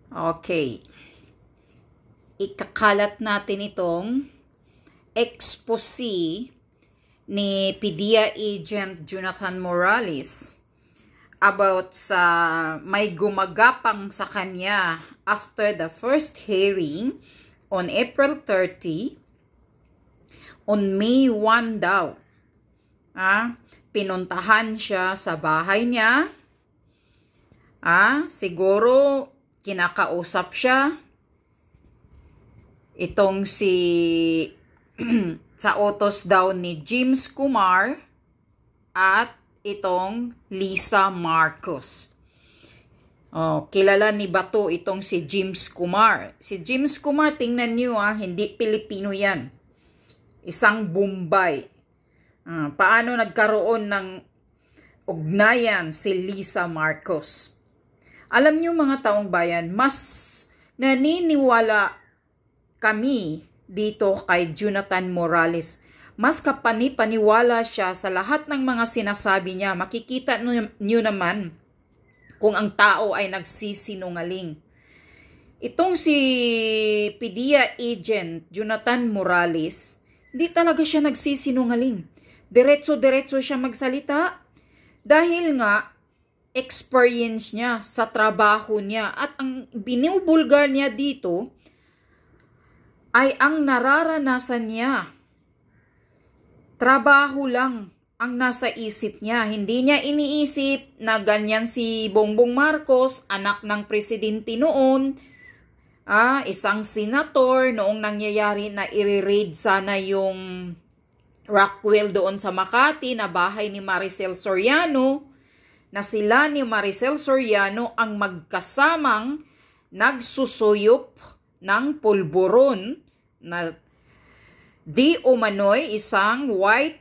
Okay. Ikakalat natin itong expose ni PDEA agent Jonathan Morales about sa may gumagapang sa kanya after the first hearing on April 30, on May 1 daw. Pinuntahan siya sa bahay niya. Siguro kinakausap siya itong si sa utos daw ni James Kumar at itong Lisa Marcos. Kilala ni Bato itong si James Kumar. Si James Kumar, tingnan nyo hindi Pilipino yan. Isang Bombay. Paano nagkaroon ng ugnayan si Lisa Marcos? Alam nyo mga taong bayan, mas naniniwala kami dito kay Jonathan Morales. Mas kapani-paniwala siya sa lahat ng mga sinasabi niya. Makikita nyo naman kung ang tao ay nagsisinungaling. Itong si PDEA agent Jonathan Morales, hindi talaga siya nagsisinungaling. Diretso-diretso siya magsalita dahil nga experience niya sa trabaho niya at ang binubulgar niya dito ay ang nararanasan niya. Trabaho lang ang nasa isip niya. Hindi niya iniisip na ganyan si Bongbong Marcos, anak ng presidente noon, isang senator noong nangyayari na i-raid sana yung Rockwell doon sa Makati na bahay ni Maricel Soriano, na sila ni Maricel Soriano ang magkasamang nagsusuyop ng pulburon na di umano'y isang white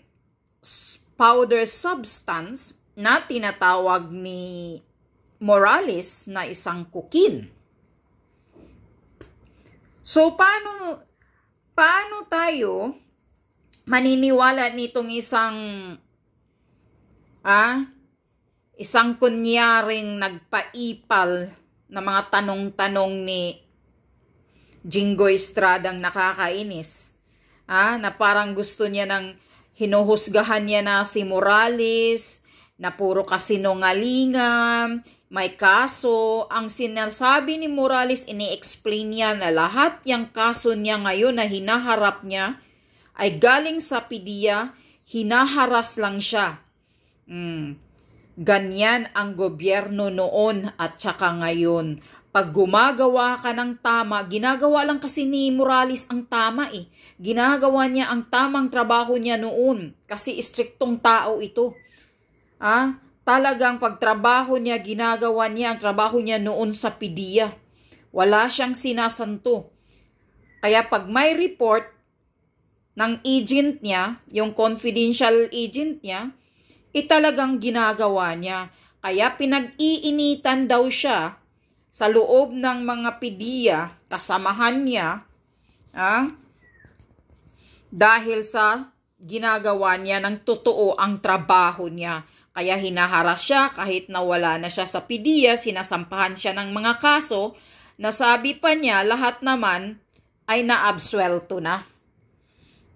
powder substance na tinatawag ni Morales na isang cocaine. So, paano tayo maniniwala nitong isang kunyaring nagpaipal na mga tanong-tanong ni Jinggoy Estradang nakakainis? Na parang gusto niya ng hinuhusgahan niya na si Morales, na puro kasinungalingan, may kaso. Ang sinasabi ni Morales, ini-explain niya na lahat yung kaso niya ngayon na hinaharap niya ay galing sa PDEA, hinaharas lang siya. Ganyan ang gobyerno noon at saka ngayon. Pag gumagawa ka ng tama, ginagawa lang kasi ni Morales ang tama Ginagawa niya ang tamang trabaho niya noon kasi istriktong tao ito. Talagang pagtrabaho niya, ginagawa niya ang trabaho niya noon sa PDEA. Wala siyang sinasanto. Kaya pag may report ng agent niya, yung confidential agent niya, talagang ginagawa niya. Kaya pinag-iinitan daw siya sa loob ng mga PDEA, kasamahan niya, dahil sa ginagawa niya ng totoo ang trabaho niya. Kaya hinaharas siya kahit nawala na siya sa PDEA, sinasampahan siya ng mga kaso, na sabi pa niya lahat naman ay naabsuelto na.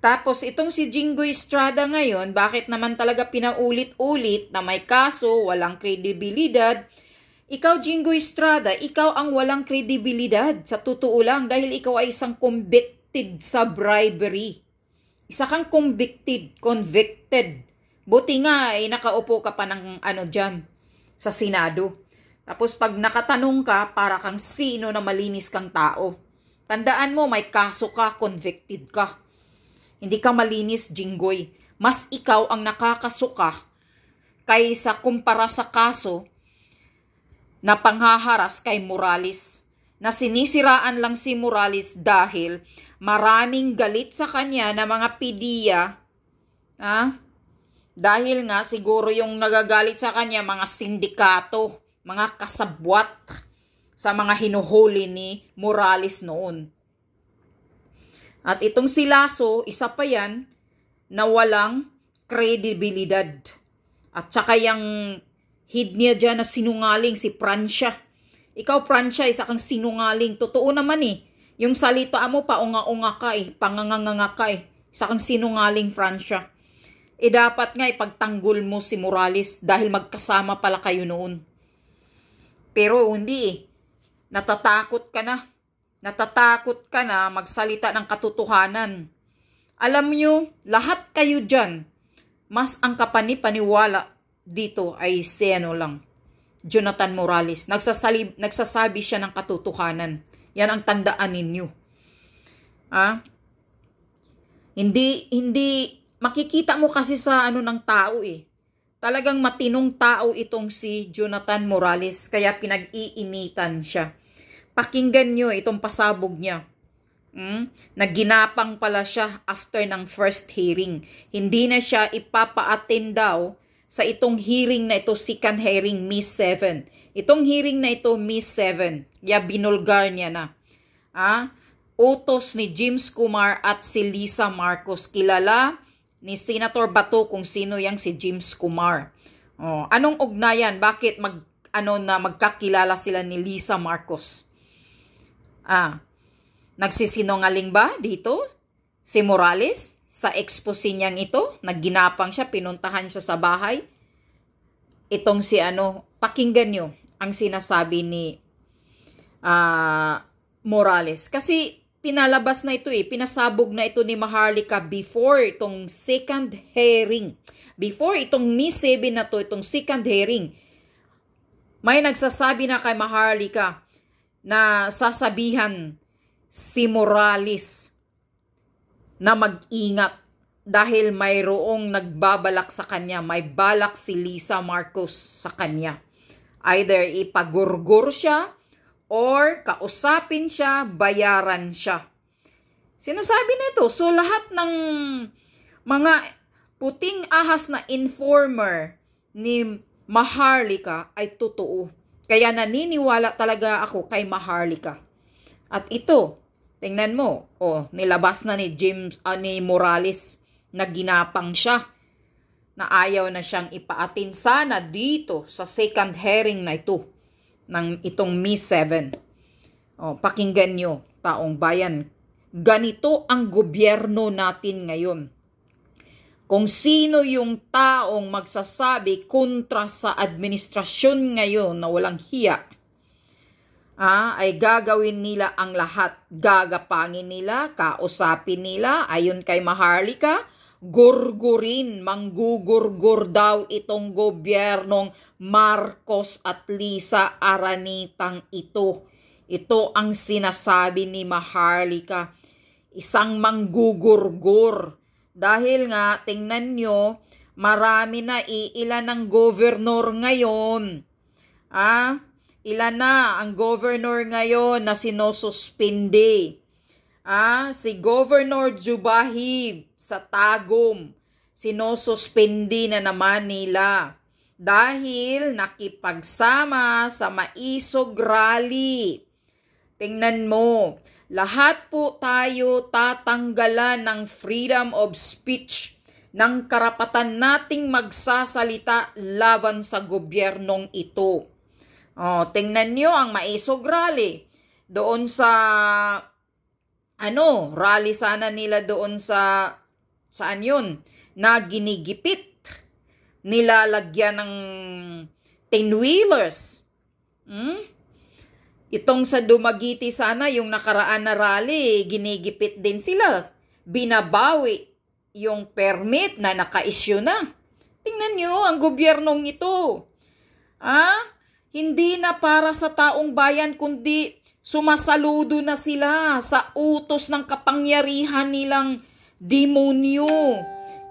Tapos itong si Jinggoy Estrada ngayon, bakit naman talaga pinaulit-ulit na may kaso, walang kredibilidad? Ikaw, Jinggoy Estrada, ikaw ang walang kredibilidad. Sa totoo lang, dahil ikaw ay isang convicted sa bribery. Isa kang convicted. Buti nga nakaupo ka pa ng dyan sa Senado. Tapos pag nakatanong ka, para kang sino na malinis kang tao. Tandaan mo, may kaso ka, convicted ka. Hindi ka malinis, Jinggoy. Mas ikaw ang nakakasuka kaysa kumpara sa kaso na panghaharas kay Morales. Na sinisiraan lang si Morales dahil maraming galit sa kanya na mga PDEA. Dahil nga siguro yung nagagalit sa kanya mga sindikato, mga kasabwat sa mga hinuhuli ni Morales noon. At itong si Lasso, isa pa yan na walang kredibilidad. At saka yung head niya dyan na sinungaling si Francia. Ikaw, Francia, isa kang sinungaling. Totoo naman eh. Yung salita mo, paunga-unga ka eh. Panganganga ka eh. Isa kang sinungaling, Francia. Dapat nga ipagtanggol mo si Morales dahil magkasama pala kayo noon. Pero hindi eh. Natatakot ka na. Natatakot ka na magsalita ng katotohanan. Alam nyo, lahat kayo dyan, mas ang kapani-paniwala dito ay si lang, Jonathan Morales. Nagsasabi siya ng katotohanan. Yan ang tandaan ninyo. Hindi, makikita mo kasi sa ng tao eh. Talagang matinong tao itong si Jonathan Morales, kaya pinag-iinitan siya. Pakinggan nyo itong pasabog niya. Nagginapang pala siya after ng first hearing. Hindi na siya ipapa-attend daw sa itong hearing na ito, second hearing, Miss 7. Itong hearing na ito, Miss 7. Binulgar niya na. Utos ni James Kumar at si Lisa Marcos. Kilala ni Senator Bato kung sino yang si James Kumar. Anong ugnayan? Bakit magkakilala sila ni Lisa Marcos? Nagsisinungaling ba dito si Morales sa expose niyang ito? Nagginapang siya, pinuntahan siya sa bahay. Itong si pakinggan nyo ang sinasabi ni Morales. Kasi pinalabas na ito pinasabog na ito ni Maharlika before itong second hearing. Before itong Miss 7 na to, itong second hearing. May nagsasabi na kay Maharlika na sasabihan si Morales na mag-ingat dahil mayroong nagbabalak sa kanya. May balak si Lisa Marcos sa kanya. Either ipagurgur siya or kausapin siya, bayaran siya. Sinasabi nito. So lahat ng mga puting ahas na informer ni Maharlika ay totoo. Kaya naniniwala talaga ako kay Maharlika. At ito, tingnan mo, nilabas na ni Morales na ginapang siya na ayaw na siyang ipaatin sana dito sa second hearing na ito ng itong Miss 7. Pakinggan nyo, taong bayan. Ganito ang gobyerno natin ngayon. Kung sino yung taong magsasabi kontra sa administrasyon ngayon na walang hiya, ay gagawin nila ang lahat. Gagapangin nila, kausapin nila, ayon kay Maharlika, gurgurin, manggugurgur daw itong gobyernong Marcos at Lisa Aranitang ito. Ito ang sinasabi ni Maharlika. Isang manggugurgur. Dahil nga, tingnan nyo, marami na ilan ng governor ngayon. Ilan na ang governor ngayon na sinususpindi. Si Governor Zubahib sa Tagum, sinususpindi na naman nila. Dahil nakipagsama sa Maisog Rally. Tingnan mo, lahat po tayo tatanggalan ng freedom of speech, ng karapatan nating magsasalita laban sa gobyernong ito. Tingnan nyo ang Maisog Rally. Doon sa, rally sana nila doon sa, saan yun? Na ginigipit. Nilalagyan ng 10-wheelers. Itong sa Dumaguete sana, yung nakaraan na rally, ginigipit din sila. Binabawi yung permit na naka-issue na. Tingnan nyo ang gobyernong ito. Hindi na para sa taong bayan, kundi sumasaludo na sila sa utos ng kapangyarihan nilang demonyo.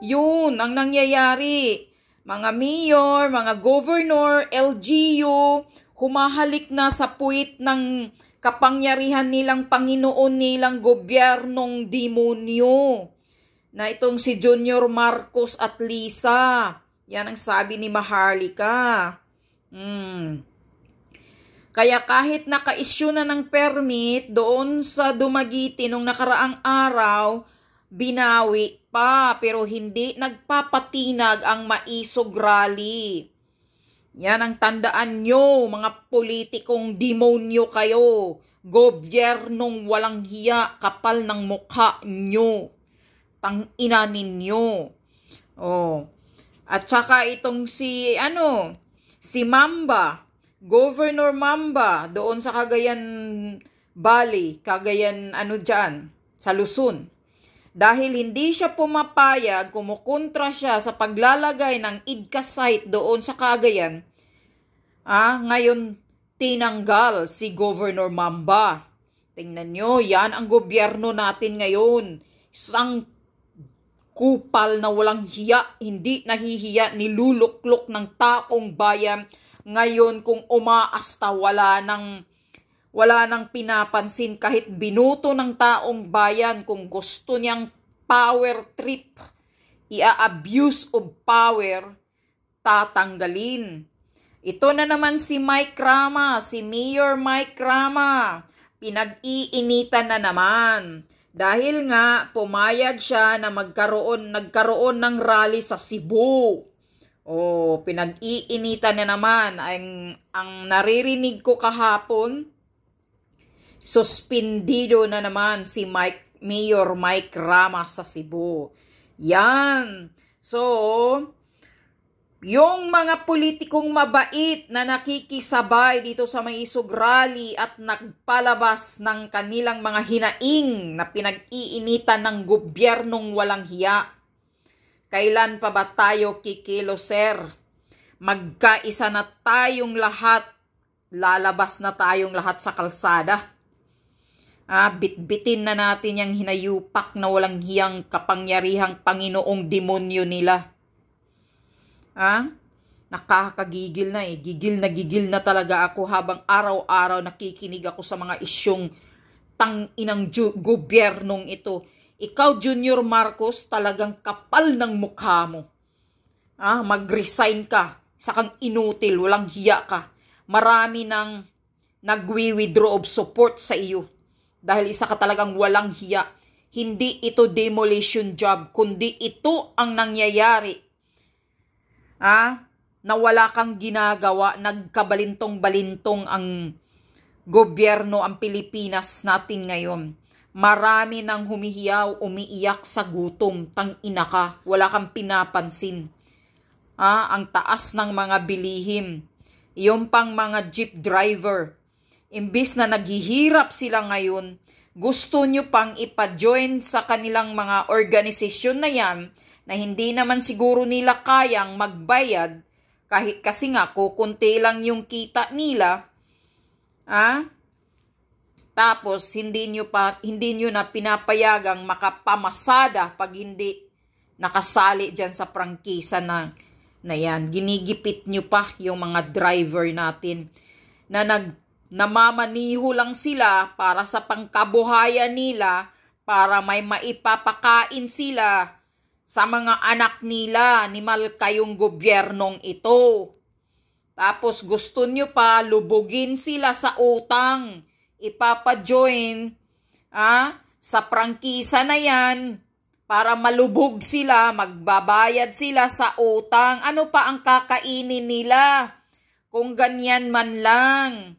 Yun ang nangyayari. Mga mayor, mga governor, LGU, humahalik na sa puwit ng kapangyarihan nilang Panginoon nilang gobyernong demonyo. Na itong si Junior Marcos at Lisa. Yan ang sabi ni Maharlika. Kaya kahit naka-issue na ng permit doon sa Dumaguete nung nakaraang araw, binawi pa pero hindi nagpapatinag ang Maisog Rally. Yan ang tandaan nyo, mga politikong demonyo kayo. Gobyernong walang hiya, kapal ng mukha nyo. Tangina ninyo. Oh. At saka itong si Mamba, Governor Mamba, doon sa Cagayan Valley, Cagayan dyan, sa Luzon. Dahil hindi siya pumapayag, kumukontra siya sa paglalagay ng IDCA site doon sa Cagayan, ngayon tinanggal si Governor Mamba. Tingnan nyo, yan ang gobyerno natin ngayon. Isang kupal na walang hiya, hindi nahihiya, niluluklok ng taong bayan. Ngayon kung umaasta, wala nang pinapansin kahit binuto ng taong bayan. Kung gusto niyang power trip, i-abuse of power, tatanggalin. Ito na naman si Mike Rama, si Mayor Mike Rama, pinag-iinitan na naman. Dahil nga pumayag siya na nagkaroon ng rally sa Cebu. Pinag-iinitan na naman. Ang naririnig ko kahapon, suspendido na naman si Mayor Mike Rama sa Cebu. Yan. So, yung mga politikong mabait na nakikisabay dito sa Maisog Rally at nagpalabas ng kanilang mga hinaing na pinag-iinitan ng gobyernong walang hiya. Kailan pa ba tayo kikilos, sir? Magkaisa na tayong lahat. Lalabas na tayong lahat sa kalsada. Bitbitin na natin yung hinayupak na walang hiyang kapangyarihang Panginoong demonyo nila. Nakakagigil na gigil na talaga ako habang araw-araw nakikinig ako sa mga isyong tanginang gobyernong ito. Ikaw, Junior Marcos, talagang kapal ng mukha mo. Mag-resign ka. Isa kang inutil, walang hiya ka. Marami nang nagwi-withdraw of support sa iyo. Dahil isa ka talagang walang hiya. Hindi ito demolition job, kundi ito ang nangyayari. Na wala kang ginagawa, nagkabalintong-balintong ang gobyerno, ang Pilipinas natin ngayon. Marami nang humihiyaw, umiiyak sa gutom, tangina ka, wala kang pinapansin. Ang taas ng mga bilihim, yung pang mga jeep driver, imbis na naghihirap sila ngayon, gusto nyo pang ipa-join sa kanilang mga organisasyon na yan, na hindi naman siguro nila kayang magbayad kahit kasi nga kukunti lang yung kita nila. Tapos hindi nyo na pinapayagang makapamasada pag hindi nakasali dyan sa prangkisa na yan. Ginigipit nyo pa yung mga driver natin na namamaniho lang sila para sa pangkabuhayan nila, para may maipapakain sila sa mga anak nila, animal kayong gobyernong ito. Tapos gusto nyo pa lubugin sila sa utang. Ipapa-join sa prangkisa na yan para malubog sila, magbabayad sila sa utang. Ano pa ang kakainin nila kung ganyan man lang?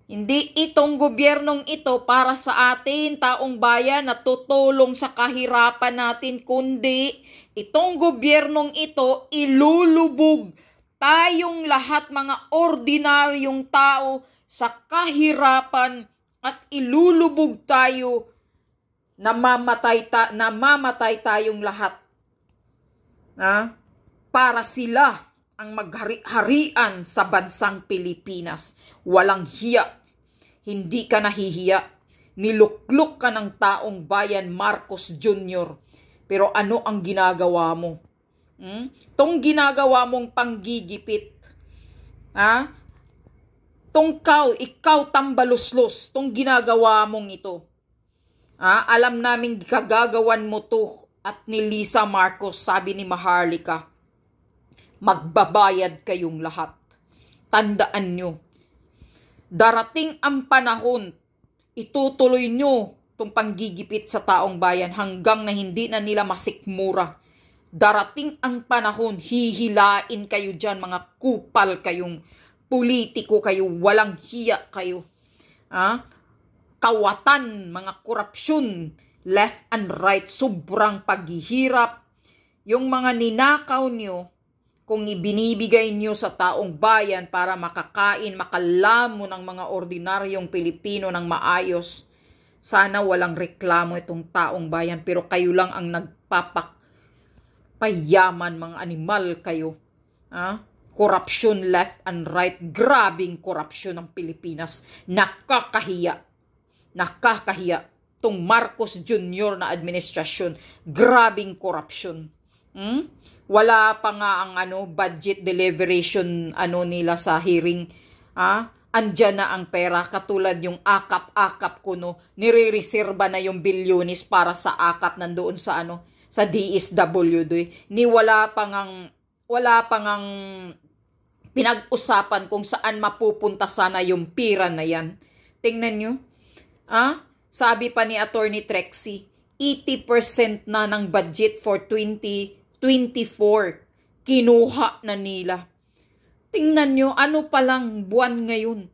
Hindi itong gobyernong ito para sa atin, taong bayan na tutulong sa kahirapan natin, kundi itong gobyernong ito ilulubog tayong lahat, mga ordinaryong tao, sa kahirapan at ilulubog tayo na mamatay tayong lahat. Para sila ang maghari-harian sa bansang Pilipinas. Walang hiya. Hindi ka nahihiya. Niluklok ka ng taong bayan, Marcos Jr. Pero ano ang ginagawa mo? Tong ginagawa mong panggigipit. Ikaw tambaluslos. Tong ginagawa mong ito. Alam namin kagagawan mo to at ni Lisa Marcos, sabi ni Maharlika. Magbabayad kayong lahat. Tandaan nyo. Darating ang panahon, itutuloy nyo itong panggigipit sa taong bayan hanggang na hindi na nila masikmura. Darating ang panahon, hihilain kayo dyan, mga kupal kayong politiko kayo, walang hiya kayo. Kawatan, mga korupsyon, left and right, sobrang paghihirap. Yung mga ninakaw nyo, kung ibinibigay nyo sa taong bayan para makakain, makalamo ng mga ordinaryong Pilipino ng maayos, sana walang reklamo itong taong bayan. Pero kayo lang ang nagpapayaman, mga animal kayo. Korupsyon left and right. Grabing korupsyon ng Pilipinas. Nakakahiya. Nakakahiya. Itong Marcos Jr. na administrasyon. Grabing korupsyon. Wala pa nga ang budget deliberation nila sa hearing. Andyan na ang pera, katulad yung akap-akap ko nire-reserva na yung bilyonis para sa akap nandoon sa sa DSWD. Wala pa ngang pinag-usapan kung saan mapupunta sana yung pira na yan. Tingnan nyo. Sabi pa ni Attorney Trexie, 80% na ng budget for 2024 kinuha na nila. Tingnan nyo, ano palang buwan ngayon?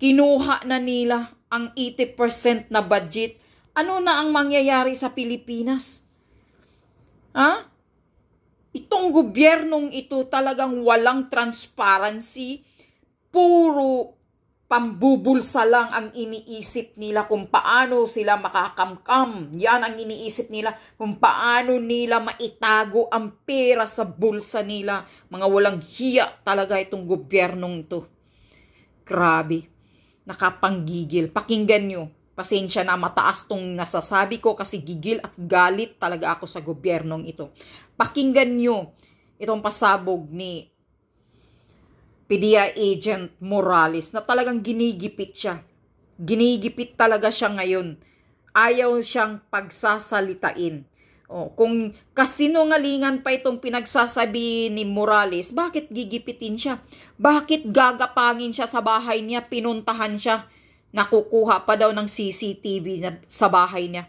Kinuha na nila ang 80% na budget. Ano na ang mangyayari sa Pilipinas? Itong gobyernong ito talagang walang transparency. Puro pambubulsa lang ang iniisip nila kung paano sila makakamkam. Yan ang iniisip nila kung paano nila maitago ang pera sa bulsa nila. Mga walang hiya talaga itong gobyernong ito. Grabe. Nakapanggigil. Pakinggan nyo. Pasensya na, mataas tong nasasabi ko kasi gigil at galit talaga ako sa gobyernong ito. Pakinggan nyo itong pasabog ni PDEA Agent Morales na talagang ginigipit siya. Ginigipit talaga siya ngayon. Ayaw siyang pagsasalitain. Kung kasinungalingan pa itong pinagsasabi ni Morales, bakit gigipitin siya? Bakit gagapangin siya sa bahay niya? Pinuntahan siya. Nakukuha pa daw ng CCTV sa bahay niya.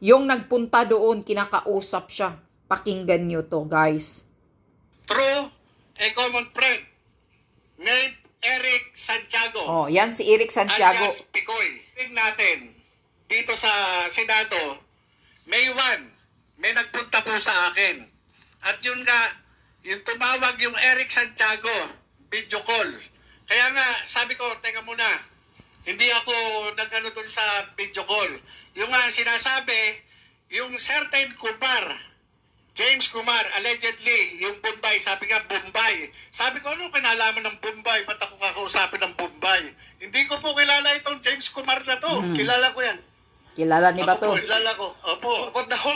Yung nagpunta doon, kinakausap siya. Pakinggan nyo to, guys. True. A common friend named Eric Santiago. Yan si Eric Santiago. Alias Picoy. Tingnan natin, dito sa Senado, May 1, may nagpunta po sa akin. At yun nga, yung tumawag yung Eric Santiago, video call. Kaya nga, sabi ko, teka muna, hindi ako nag-ano dun sa video call. Yung nga sinasabi, yung certain Kumar, James Kumar, allegedly, yung Bombay, sabi nga Bombay. Sabi ko, ano kinalaman ng Bombay? Ba't ako kakausapin ng Bombay? Hindi ko po kilala itong James Kumar na to. Kilala ko yan. Kilala ni ba to? Kilala ko. Opo. But the whole